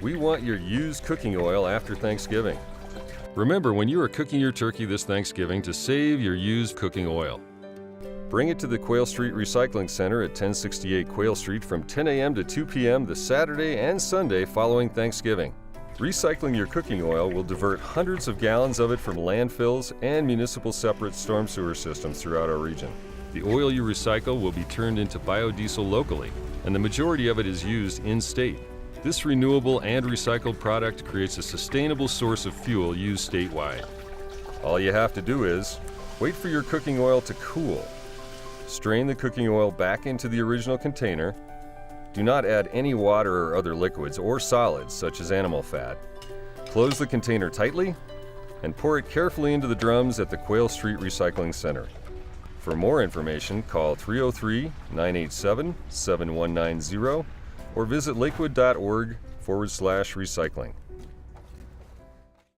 We want your used cooking oil after Thanksgiving. Remember when you are cooking your turkey this Thanksgiving to save your used cooking oil. Bring it to the Quail Street Recycling Center at 1068 Quail Street from 10 a.m. to 2 p.m. the Saturday and Sunday following Thanksgiving. Recycling your cooking oil will divert hundreds of gallons of it from landfills and municipal separate storm sewer systems throughout our region. The oil you recycle will be turned into biodiesel locally, and the majority of it is used in-state. This renewable and recycled product creates a sustainable source of fuel used statewide. All you have to do is wait for your cooking oil to cool. Strain the cooking oil back into the original container. Do not add any water or other liquids or solids such as animal fat. Close the container tightly and pour it carefully into the drums at the Quail Street Recycling Center. For more information, call 303-987-7190 or visit lakewood.org/recycling.